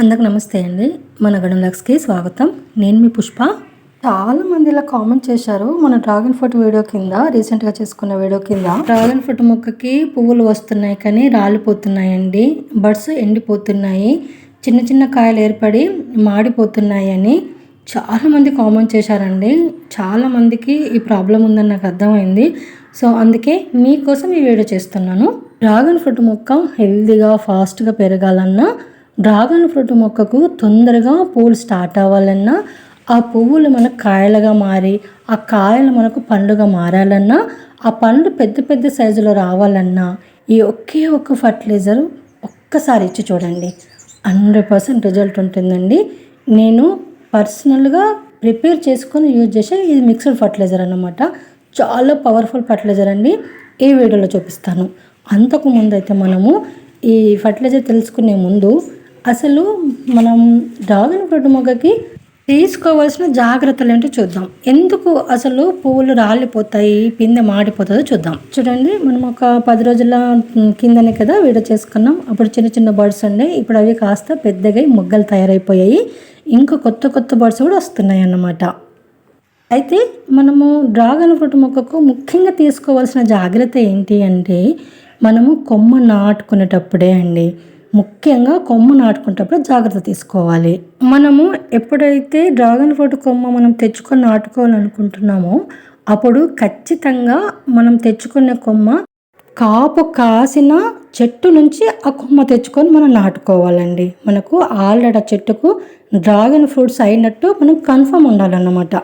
అందరికి నమస్తే అండి. మన గార్డెన్ వ్లాగ్స్కి స్వాగతం. నేను మీ పుష్ప. చాలామంది ఇలా కామెంట్ చేశారు మన డ్రాగన్ ఫ్రూట్ వీడియో కింద, రీసెంట్గా చేసుకున్న వీడియో కింద. డ్రాగన్ ఫ్రూట్ మొక్కకి పువ్వులు వస్తున్నాయి కానీ రాలిపోతున్నాయండి, బడ్స్ ఎండిపోతున్నాయి, చిన్న చిన్న కాయలు ఏర్పడి మాడిపోతున్నాయి అని చాలామంది కామెంట్ చేశారండి. చాలామందికి ఈ ప్రాబ్లం ఉందని నాకు అర్థమైంది. సో అందుకే మీకోసం ఈ వీడియో చేస్తున్నాను. డ్రాగన్ ఫ్రూట్ మొక్క హెల్తీగా ఫాస్ట్గా పెరగాలన్నా, డ్రాగన్ ఫ్రూట్ మొక్కకు తొందరగా పువ్వులు స్టార్ట్ అవ్వాలన్నా, ఆ పువ్వులు మనకు కాయలుగా మారి ఆ కాయలు మనకు పండుగ మారాలన్నా, ఆ పండు పెద్ద పెద్ద సైజులో రావాలన్నా ఈ ఒకే ఒక్క ఫర్టిలైజర్ ఒక్కసారి ఇచ్చి చూడండి, 100% రిజల్ట్ ఉంటుందండి. నేను పర్సనల్గా ప్రిపేర్ చేసుకొని యూజ్ చేసే ఇది మిక్స్డ్ ఫర్టిలైజర్ అన్నమాట. చాలా పవర్ఫుల్ ఫర్టిలైజర్ అండి. ఈ వీడియోలో చూపిస్తాను. అంతకు ముందు అయితే మనము ఈ ఫర్టిలైజర్ తెలుసుకునే ముందు అసలు మనం డ్రాగన్ ఫ్రూట్ మొక్కకి తీసుకోవాల్సిన జాగ్రత్తలు ఏంటో చూద్దాం. ఎందుకు అసలు పువ్వులు రాలిపోతాయి, పిందె మాడిపోతుందో చూద్దాం. చూడండి, మనం ఒక 10 రోజుల కిందనే కదా వీడియో చేసుకున్నాం. అప్పుడు చిన్న చిన్న బర్డ్స్ ఉండే, ఇప్పుడు అవి కాస్త పెద్దగా మొగ్గలు తయారైపోయాయి. ఇంకా కొత్త కొత్త బర్డ్స్ కూడా వస్తున్నాయి అన్నమాట. అయితే మనము డ్రాగన్ ఫ్రూట్ మొక్కకు ముఖ్యంగా తీసుకోవాల్సిన జాగ్రత్త ఏంటి అంటే, మనము కొమ్మ నాటుకునేటప్పుడే అండి, ముఖ్యంగా కొమ్మ నాటుకునేటప్పుడు జాగ్రత్త తీసుకోవాలి. మనము ఎప్పుడైతే డ్రాగన్ ఫ్రూట్ కొమ్మ మనం తెచ్చుకొని నాటుకోవాలనుకుంటున్నామో అప్పుడు ఖచ్చితంగా మనం తెచ్చుకునే కొమ్మ కాపు కాసిన చెట్టు నుంచి ఆ కొమ్మ తెచ్చుకొని మనం నాటుకోవాలండి. మనకు ఆల్రెడీ ఆ చెట్టుకు డ్రాగన్ ఫ్రూట్స్ అయినట్టు మనం కన్ఫర్మ్ ఉండాలన్నమాట.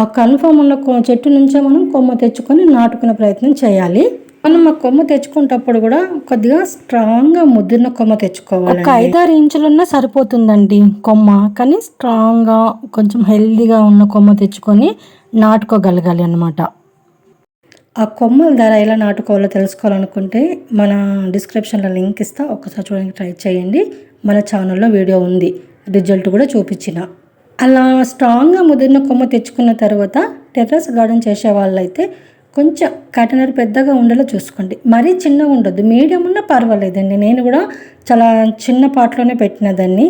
ఆ కన్ఫర్మ్ ఉన్న చెట్టు నుంచే మనం కొమ్మ తెచ్చుకొని నాటుకునే ప్రయత్నం చేయాలి. మనం ఆ కొమ్మ తెచ్చుకునేటప్పుడు కూడా కొద్దిగా స్ట్రాంగ్గా ముదిరిన కొమ్మ తెచ్చుకోవాలి. ఒక 5-6 ఇంచులున్నా సరిపోతుందండి కొమ్మ, కానీ స్ట్రాంగ్గా కొంచెం హెల్దీగా ఉన్న కొమ్మ తెచ్చుకొని నాటుకోగలగాలి అన్నమాట. ఆ కొమ్మల ధర ఎలా నాటుకోవాలో తెలుసుకోవాలనుకుంటే మన డిస్క్రిప్షన్లో లింక్ ఇస్తా, ఒకసారి చూడడానికి ట్రై చేయండి. మన ఛానల్లో వీడియో ఉంది, రిజల్ట్ కూడా చూపించిన. అలా స్ట్రాంగ్గా ముదిరిన కొమ్మ తెచ్చుకున్న తర్వాత టెర్రస్ గార్డెన్ చేసే వాళ్ళైతే కొంచెం కంటైనర్ పెద్దగా ఉండేలా చూసుకోండి. మరీ చిన్నగా ఉండొద్దు, మీడియం ఉన్నా పర్వాలేదండి. నేను కూడా చాలా చిన్న పాట్లోనే పెట్టిన దాన్ని.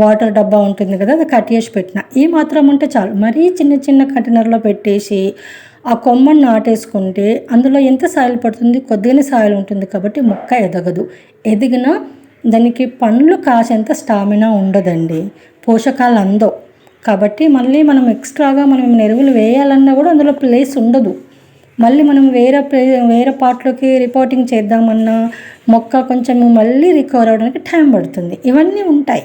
వాటర్ డబ్బా ఉంటుంది కదా, అది కట్ చేసి పెట్టిన. ఈ మాత్రం ఉంటే చాలు. మరీ చిన్న చిన్న కంటైనర్లో పెట్టేసి ఆ కొమ్మను నాటేసుకుంటే అందులో ఎంత సాయిల్ పడుతుంది, కొద్దిగానే సాయిల్ ఉంటుంది కాబట్టి మొక్క ఎదగదు. ఎదిగినా దానికి పండ్లు కాసేంత స్టామినా ఉండదండి, పోషకాలు అందవు. కాబట్టి మళ్ళీ మనం ఎక్స్ట్రాగా మనం ఎరువులు వేయాలన్నా కూడా అందులో ప్లేస్ ఉండదు. మళ్ళీ మనం వేరే పార్ట్లోకి రిపోర్టింగ్ చేద్దామన్నా మొక్క కొంచెం మళ్ళీ రికవర్ అవ్వడానికి టైం పడుతుంది. ఇవన్నీ ఉంటాయి.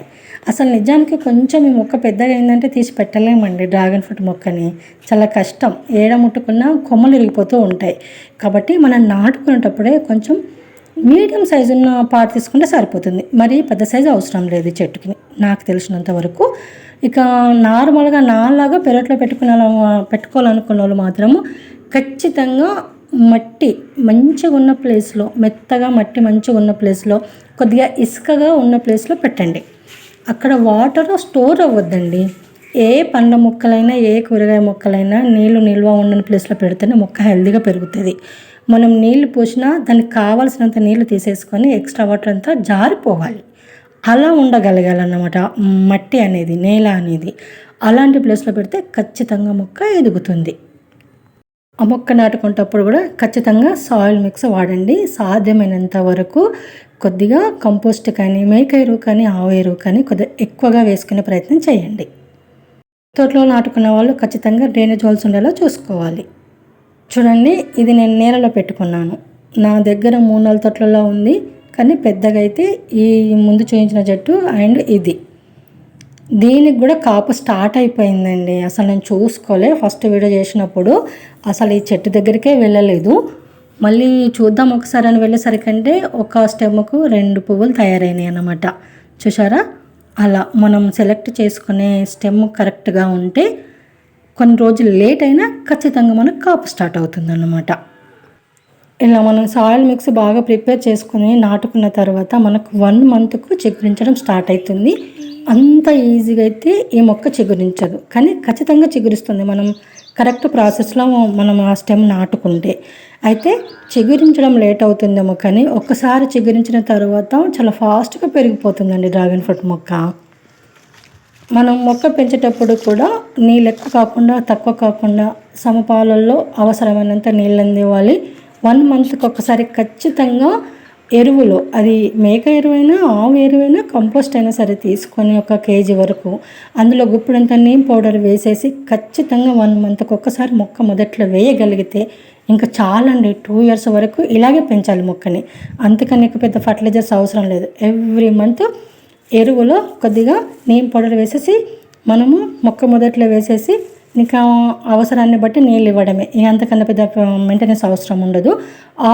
అసలు నిజానికి కొంచెం ఈ మొక్క పెద్దగా అయిందంటే తీసి పెట్టలేమండి. డ్రాగన్ ఫ్రూట్ మొక్కని చాలా కష్టం, ఏడ ముట్టుకున్నా కొమ్మలు ఇరిగిపోతూ ఉంటాయి. కాబట్టి మనం నాటుకునేటప్పుడే కొంచెం మీడియం సైజు ఉన్న పార్ట్ తీసుకుంటే సరిపోతుంది. మరి పెద్ద సైజు అవసరం లేదు చెట్టుకి, నాకు తెలిసినంత వరకు. ఇక నార్మల్గా నాలాగా పెరట్లో పెట్టుకోవాలనుకున్న వాళ్ళు మాత్రము ఖచ్చితంగా మట్టి మంచిగా ఉన్న ప్లేస్లో, మెత్తగా మట్టి మంచిగా ఉన్న ప్లేస్లో, కొద్దిగా ఇసుకగా ఉన్న ప్లేస్లో పెట్టండి. అక్కడ వాటర్ స్టోర్ అవ్వద్దండి. ఏ పండ్ల మొక్కలైనా ఏ కూరగాయ మొక్కలైనా నీళ్ళు నిల్వ ఉండని ప్లేస్లో పెడితేనే మొక్క హెల్తీగా పెరుగుతుంది. మనం నీళ్ళు పోసినా దానికి కావాల్సినంత నీళ్ళు తీసేసుకొని ఎక్స్ట్రా వాటర్ అంతా జారిపోవాలి. అలా ఉండగలగాలన్నమాట మట్టి అనేది, నేల అనేది. అలాంటి ప్లేస్లో పెడితే ఖచ్చితంగా మొక్క ఎదుగుతుంది. ఆ మొక్క నాటుకునేటప్పుడు కూడా ఖచ్చితంగా సాయిల్ మిక్స్ వాడండి. సాధ్యమైనంత వరకు కొద్దిగా కంపోస్ట్ కానీ, మేక ఎరువు కానీ, ఆవు ఎరువు కానీ కొద్దిగా ఎక్కువగా వేసుకునే ప్రయత్నం చేయండి. తోటలో నాటుకున్న వాళ్ళు ఖచ్చితంగా డ్రైనేజ్ హోల్స్ ఉండేలా చూసుకోవాలి. చూడండి, ఇది నేను నేలలో పెట్టుకున్నాను. నా దగ్గర 3-4 తొట్లలో ఉంది, కానీ పెద్దగా అయితే ఈ ముందు చూపించిన చెట్టు అండ్ ఇది, దీనికి కూడా కాపు స్టార్ట్ అయిపోయిందండి. అసలు నేను చూసుకోలే, ఫస్ట్ వీడియో చేసినప్పుడు అసలు ఈ చెట్టు దగ్గరికే వెళ్ళలేదు. మళ్ళీ చూద్దాం ఒకసారి అని వెళ్ళేసరికంటే ఒక స్టెమ్కు 2 పువ్వులు తయారైనాయి అన్నమాట. చూసారా, అలా మనం సెలెక్ట్ చేసుకునే స్టెమ్ కరెక్ట్గా ఉంటే కొన్ని రోజులు లేట్ అయినా ఖచ్చితంగా మనకు కాపు స్టార్ట్ అవుతుంది అన్నమాట. ఇలా మనం సాయిల్ మిక్స్ బాగా ప్రిపేర్ చేసుకుని నాటుకున్న తర్వాత మనకు 1 మంత్కు చిగురించడం స్టార్ట్ అవుతుంది. అంత ఈజీగా అయితే ఈ మొక్క చిగురించదు, కానీ ఖచ్చితంగా చిగురిస్తుంది మనం కరెక్ట్ ప్రాసెస్లో మనం ఆ స్టెమ్ నాటుకుంటే. అయితే చిగురించడం లేట్ అవుతుందేమో కానీ ఒక్కసారి చిగురించిన తర్వాత చాలా ఫాస్ట్గా పెరిగిపోతుందండి డ్రాగన్ ఫ్రూట్ మొక్క. మనం మొక్క పెంచేటప్పుడు కూడా నీళ్ళు ఎక్కువ కాకుండా తక్కువ కాకుండా సమపాలల్లో అవసరమైనంత నీళ్ళు అందివ్వాలి. 1 మంత్కి ఒకసారి ఖచ్చితంగా ఎరువులు, అది మేక ఎరువైనా ఆవు ఎరువైనా కంపోస్ట్ అయినా సరే తీసుకొని 1 కేజీ వరకు అందులో గుప్పిడంత నీమ్ పౌడర్ వేసేసి ఖచ్చితంగా 1 మంత్కి ఒకసారి మొక్క మొదట్లో వేయగలిగితే ఇంకా చాలండి. 2 ఇయర్స్ వరకు ఇలాగే పెంచాలి మొక్కని. అంతకని పెద్ద ఫర్టిలైజర్స్ అవసరం లేదు. ఎవ్రీ మంత్ ఎరువులో కొద్దిగా నీమ్ పౌడర్ వేసేసి మనము మొక్క మొదట్లో వేసేసి ఇంకా అవసరాన్ని బట్టి నీళ్ళు ఇవ్వడమే. అంతకన్నా పెద్ద మెయింటెనెన్స్ అవసరం ఉండదు.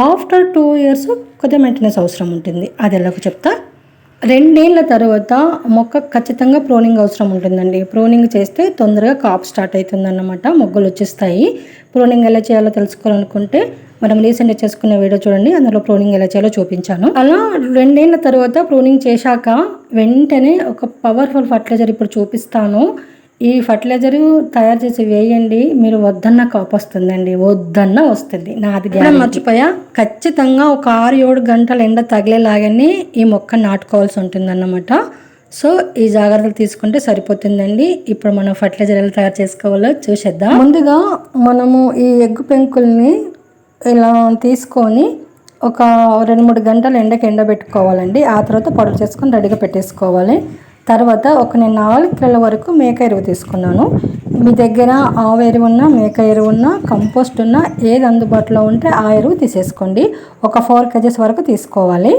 ఆఫ్టర్ 2 ఇయర్స్ కొద్దిగా మెయింటెనెన్స్ అవసరం ఉంటుంది. అది ఎలాగో చెప్తా. 2 ఏళ్ల తర్వాత మొక్క ఖచ్చితంగా ప్రూనింగ్ అవసరం ఉంటుందండి. ప్రూనింగ్ చేస్తే తొందరగా కాపు స్టార్ట్ అవుతుందన్నమాట, మొగ్గలు వచ్చేస్తాయి. ప్రూనింగ్ ఎలా చేయాలో తెలుసుకోవాలనుకుంటే మనం రీసెంట్గా చేసుకున్న వీడియో చూడండి, అందులో ప్రూనింగ్ ఎలా చేయాలో చూపించాను. అలా 2 ఏళ్ల తర్వాత ప్రూనింగ్ చేశాక వెంటనే ఒక పవర్ఫుల్ ఫర్టిలైజర్ ఇప్పుడు చూపిస్తాను. ఈ ఫర్టిలైజర్ తయారు చేసి వేయండి, మీరు వద్దన్న కాపు వస్తుందండి, వద్దన్న వస్తుంది. నాది మర్చిపోయా. ఖచ్చితంగా ఒక 6-7 గంటల ఎండ తగిలేలాగానే ఈ మొక్క నాటుకోవాల్సి ఉంటుందన్నమాట. సో ఈ జాగ్రత్తలు తీసుకుంటే సరిపోతుందండి. ఇప్పుడు మనం ఫర్టిలైజర్ ఎలా తయారు చేసుకోవాలో చూసేద్దాం. ముందుగా మనము ఈ ఎగ్గు పెంకుల్ని ఇలా తీసుకొని ఒక 2-3 గంటలు ఎండబెట్టుకోవాలండి. ఆ తర్వాత పౌడర్ చేసుకొని రెడీగా పెట్టేసుకోవాలి. తర్వాత నేను 4 కిలోల వరకు మేక ఎరువు తీసుకున్నాను. మీ దగ్గర ఆవు ఎరువు ఉన్నా, మేక ఎరువు ఉన్నా, కంపోస్ట్ ఉన్నా, ఏది అందుబాటులో ఉంటే ఆ ఎరువు తీసేసుకోండి. ఒక 4 కేజీస్ వరకు తీసుకోవాలి.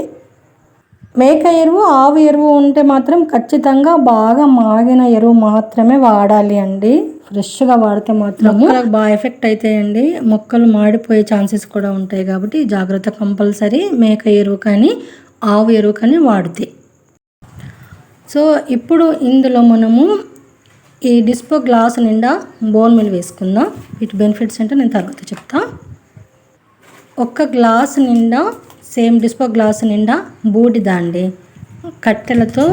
మేక ఎరువు, ఆవు ఎరువు ఉంటే మాత్రం ఖచ్చితంగా బాగా మాగిన ఎరువు మాత్రమే వాడాలి అండి. ఫ్రెష్గా వాడితే మాత్రం మొక్కలకు బాగా ఎఫెక్ట్ అవుతాయండి. మొక్కలు మాడిపోయే ఛాన్సెస్ కూడా ఉంటాయి కాబట్టి జాగ్రత్త కంపల్సరీ. మేక ఎరువు కానీ ఆవు ఎరువు కానీ వాడితే. సో ఇప్పుడు ఇందులో మనము ఈ డిస్పో గ్లాస్ నిండా బోన్ మీల్ వేసుకుందాం. వీటి బెనిఫిట్స్ అంటే నేను తర్వాత చెప్తా. 1 గ్లాస్ నిండా సేమ్ డిస్పో గ్లాస్ నిండా బూడిద అండి, కట్టెలతో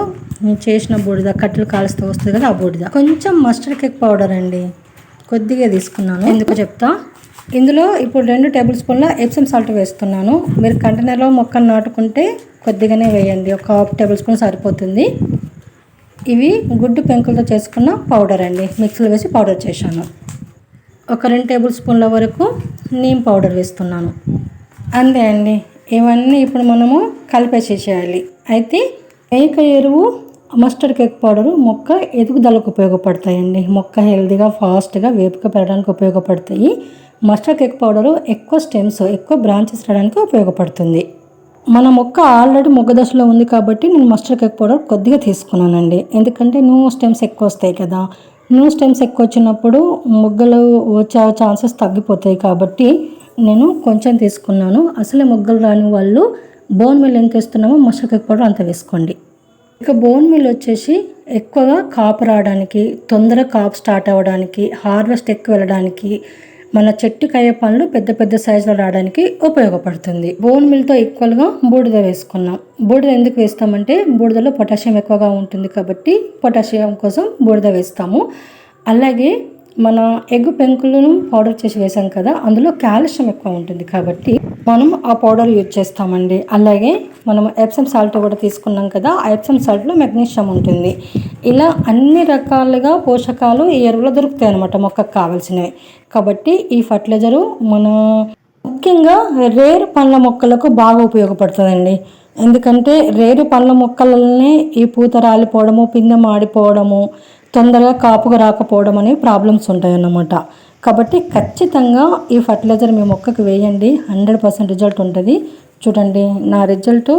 చేసిన బూడిద, కట్టెలు కాలుస్తూ వస్తుంది కదా ఆ బూడిద. కొంచెం మస్టర్డ్ కేక్ పౌడర్ అండి, కొద్దిగా తీసుకున్నాను, ఎందుకు చెప్తా. ఇందులో ఇప్పుడు 2 టేబుల్ స్పూన్ల ఎప్సమ్ సాల్ట్ వేస్తున్నాను. మీరు కంటైనర్లో మొక్కను నాటుకుంటే కొద్దిగానే వేయండి, ఒక 1/2 టేబుల్ స్పూన్ సరిపోతుంది. ఇవి గుడ్డు పెంకులతో చేసుకున్న పౌడర్ అండి, మిక్సీలో వేసి పౌడర్ చేశాను. ఒక 2 టేబుల్ స్పూన్ల వరకు నీమ్ పౌడర్ వేస్తున్నాను. అంతే అండి. ఇవన్నీ ఇప్పుడు మనము కలిపేసేయాలి. అయితే మేక ఎరువు, మస్టర్డ్ కేక్ పౌడరు మొక్క ఎదుగుదలకు ఉపయోగపడతాయండి. మొక్క హెల్తీగా ఫాస్ట్గా వేపుగా పెరగడానికి ఉపయోగపడతాయి. మస్టర్డ్ కేక్ పౌడరు ఎక్కువ స్టెమ్స్, ఎక్కువ బ్రాంచెస్ రావడానికి ఉపయోగపడుతుంది. మన మొక్క ఆల్రెడీ మొగ్గ దశలో ఉంది కాబట్టి నేను మస్టర్డ్ కేక్ పౌడర్ కొద్దిగా తీసుకున్నానండి. ఎందుకంటే న్యూ స్టెమ్స్ ఎక్కువ వస్తాయి కదా. న్యూ స్టెమ్స్ ఎక్కువ వచ్చినప్పుడు మొగ్గలు వచ్చే ఛాన్సెస్ తగ్గిపోతాయి కాబట్టి నేను కొంచెం తీసుకున్నాను. అసలే మొగ్గలు రాని వాళ్ళు బోన్ మీల్ ఎంత వేస్తున్నామో మస్టర్డ్ కేక్ పౌడర్ అంత వేసుకోండి. ఇక బోన్ మీల్ వచ్చేసి ఎక్కువగా కాపు రావడానికి, తొందరగా కాపు స్టార్ట్ అవ్వడానికి, హార్వెస్ట్ ఎక్కువ వెళ్ళడానికి, మన చెట్టుకాయ పండ్లు పెద్ద పెద్ద సైజులో రావడానికి ఉపయోగపడుతుంది. బోన్ మిల్తో ఈక్వల్గా బూడిద వేసుకున్నాం. బూడిద ఎందుకు వేస్తామంటే బూడిదలో పొటాషియం ఎక్కువగా ఉంటుంది కాబట్టి పొటాషియం కోసం బూడిద వేస్తాము. అలాగే మన ఎగ్ పెంకులను పౌడర్ చేసి వేసాం కదా, అందులో కాల్షియం ఎక్కువ ఉంటుంది కాబట్టి మనం ఆ పౌడర్ యూజ్ చేస్తామండి. అలాగే మనం ఎప్సమ్ సాల్ట్ కూడా తీసుకున్నాం కదా, ఆ ఎప్సమ్ సాల్ట్లో మెగ్నీషియం ఉంటుంది. ఇలా అన్ని రకాలుగా పోషకాలు ఈ ఎరువులో దొరుకుతాయి అన్నమాట మొక్కకు కావాల్సినవి. కాబట్టి ఈ ఫర్టిలైజరు మన ముఖ్యంగా రేరు పండ్ల మొక్కలకు బాగా ఉపయోగపడుతుందండి. ఎందుకంటే రేరు పండ్ల మొక్కలనే ఈ పూత రాలిపోవడము, పిందె మాడిపోవడము, తొందరగా కాపుగా రాకపోవడం అనేవి ప్రాబ్లమ్స్ ఉంటాయన్నమాట. కాబట్టి ఖచ్చితంగా ఈ ఫర్టిలైజర్ మీ మొక్కకు వేయండి, 100% రిజల్ట్ ఉంటుంది. చూడండి నా రిజల్ట్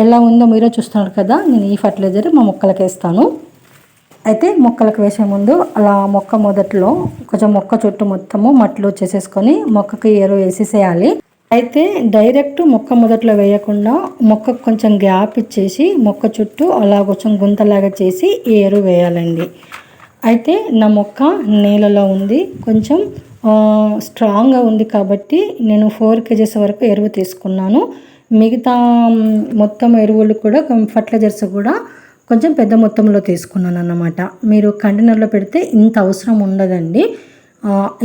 ఎలా ఉందో మీరే చూస్తున్నారు కదా. నేను ఈ ఫర్టిలైజర్ మా మొక్కలకు వేస్తాను. అయితే మొక్కలకు వేసే ముందు అలా మొక్క మొదట్లో కొంచెం మొక్క చుట్టూ మొత్తము మట్టిలో చేసేసుకొని మొక్కకి ఎరువు వేసేసేయాలి. అయితే డైరెక్ట్ మొక్క మొదట్లో వేయకుండా మొక్కకు కొంచెం గ్యాప్ ఇచ్చేసి మొక్క చుట్టూ అలా కొంచెం గుంతలాగా చేసి ఈ ఎరువు వేయాలండి. అయితే నా మొక్క నేలలో ఉంది, కొంచెం స్ట్రాంగ్గా ఉంది కాబట్టి నేను 4 కేజీస్ వరకు ఎరువు తీసుకున్నాను. మిగతా మొత్తం ఎరువులు కూడా ఫర్టిలైజర్స్ కూడా కొంచెం పెద్ద మొత్తంలో తీసుకున్నాను అన్నమాట. మీరు కంటైనర్లో పెడితే ఇంత అవసరం ఉండదండి.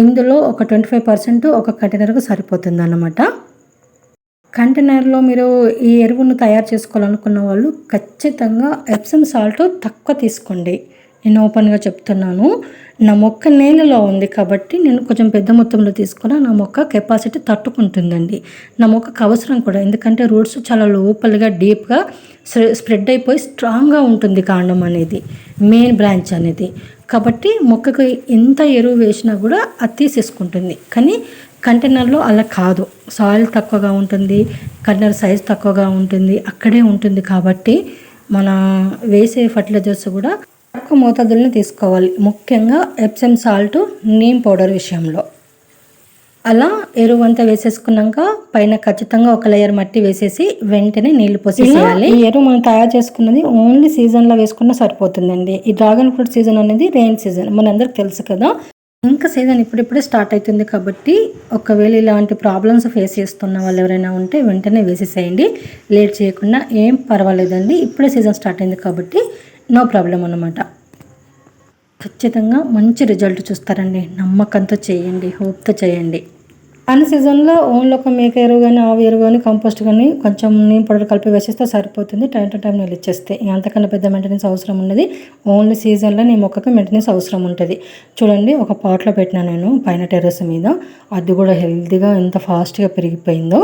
ఇందులో ఒక 25% ఒక కంటైనర్కు సరిపోతుంది అన్నమాట. కంటైనర్లో మీరు ఈ ఎరువును తయారు చేసుకోవాలనుకున్న వాళ్ళు ఖచ్చితంగా ఎప్సమ్ సాల్ట్ తక్కువ తీసుకోండి. నేను ఓపెన్గా చెప్తున్నాను. నా మొక్క నేలలో ఉంది కాబట్టి నేను కొంచెం పెద్ద మొత్తంలో తీసుకున్నా. నా మొక్క కెపాసిటీ తట్టుకుంటుందండి. నా మొక్కకు అవసరం కూడా, ఎందుకంటే రూట్స్ చాలా లోపలిగా డీప్గా స్ప్రెడ్ అయిపోయి స్ట్రాంగ్గా ఉంటుంది కాండం అనేది, మెయిన్ బ్రాంచ్ అనేది. కాబట్టి మొక్కకు ఎంత ఎరువు వేసినా కూడా అది తీసేసుకుంటుంది. కానీ కంటైనర్లో అలా కాదు, సాయిల్ తక్కువగా ఉంటుంది, కంటైనర్ సైజ్ తక్కువగా ఉంటుంది, అక్కడే ఉంటుంది. కాబట్టి మన వేసే ఫర్టిలైజర్స్ కూడా తక్కువ మోతాదుల్ని తీసుకోవాలి, ముఖ్యంగా ఎప్సమ్ సాల్ట్, నీమ్ పౌడర్ విషయంలో. అలా ఎరువు అంతా వేసేసుకున్నాక పైన ఖచ్చితంగా ఒక లేయర్ మట్టి వేసేసి వెంటనే నీళ్లు పోసేయాలి. ఈ ఎరువు మనం తయారు చేసుకున్నది ఓన్లీ సీజన్లో వేసుకున్నా సరిపోతుందండి. ఈ డ్రాగన్ ఫ్రూట్ సీజన్ అనేది రెయిన్ సీజన్, మనందరికి తెలుసు కదా. ఇంకా సీజన్ ఇప్పుడిప్పుడే స్టార్ట్ అవుతుంది కాబట్టి ఒకవేళ ఇలాంటి ప్రాబ్లమ్స్ ఫేస్ చేస్తున్న వాళ్ళు ఎవరైనా ఉంటే వెంటనే వేసేసేయండి, లేట్ చేయకుండా. ఏం పర్వాలేదండి, ఇప్పుడే సీజన్ స్టార్ట్ అయింది కాబట్టి నో ప్రాబ్లం అన్నమాట. ఖచ్చితంగా మంచి రిజల్ట్ చూస్తారండి. నమ్మకంతో చేయండి, హోప్తో చేయండి. అన్ని సీజన్లో ఓన్లీ ఒక మేక ఎరువు కానీ, ఆవు ఎరువు కానీ, కంపోస్ట్ కానీ కొంచెం నీమ్ పౌడర్ కలిపి వేసేస్తే సరిపోతుంది. టైం టు టైం నీళ్ళు ఇచ్చేస్తే అంతకన్నా పెద్ద మెయింటెనెన్స్ అవసరం ఉండదు. ఓన్లీ సీజన్లో నీ మొక్కకి మెయింటెనెన్స్ అవసరం ఉంటుంది. చూడండి, ఒక పాట్లో పెట్టినా నేను పైన టెర్రస్ మీద, అది కూడా హెల్తీగా ఎంత ఫాస్ట్గా పెరిగిపోయిందో.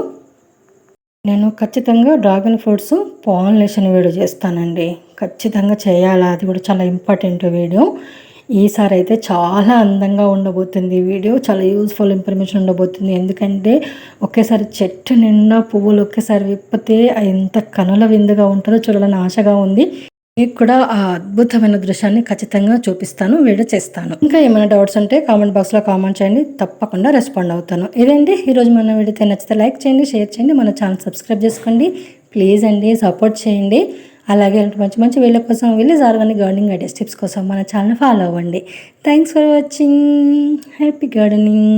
నేను ఖచ్చితంగా డ్రాగన్ ఫ్రూట్స్ పాలినేషన్ వీడియో చేస్తానండి, ఖచ్చితంగా చేయాలా, అది కూడా చాలా ఇంపార్టెంట్ వీడియో. ఈసారి అయితే చాలా అందంగా ఉండబోతుంది వీడియో, చాలా యూజ్ఫుల్ ఇన్ఫర్మేషన్ ఉండబోతుంది. ఎందుకంటే ఒకేసారి చెట్టు నిండా పువ్వులు ఒకేసారి విప్పితే ఎంత కనుల విందుగా ఉంటుందో చూడాలని ఆశగా ఉంది. మీకు కూడా ఆ అద్భుతమైన దృశ్యాన్ని ఖచ్చితంగా చూపిస్తాను, వీడియో చేస్తాను. ఇంకా ఏమైనా డౌట్స్ ఉంటే కామెంట్ బాక్స్లో కామెంట్ చేయండి, తప్పకుండా రెస్పాండ్ అవుతాను. ఇదేంటి ఈరోజు మన వీడియో నచ్చితే లైక్ చేయండి, షేర్ చేయండి, మన ఛానల్ సబ్స్క్రైబ్ చేసుకోండి ప్లీజ్ అండి, సపోర్ట్ చేయండి. అలాగే మంచి మంచి వీళ్ళ కోసం, village organic gardening ideas tips కోసం మన ఛానల్ ఫాలో అవ్వండి. Thanks for watching, happy gardening.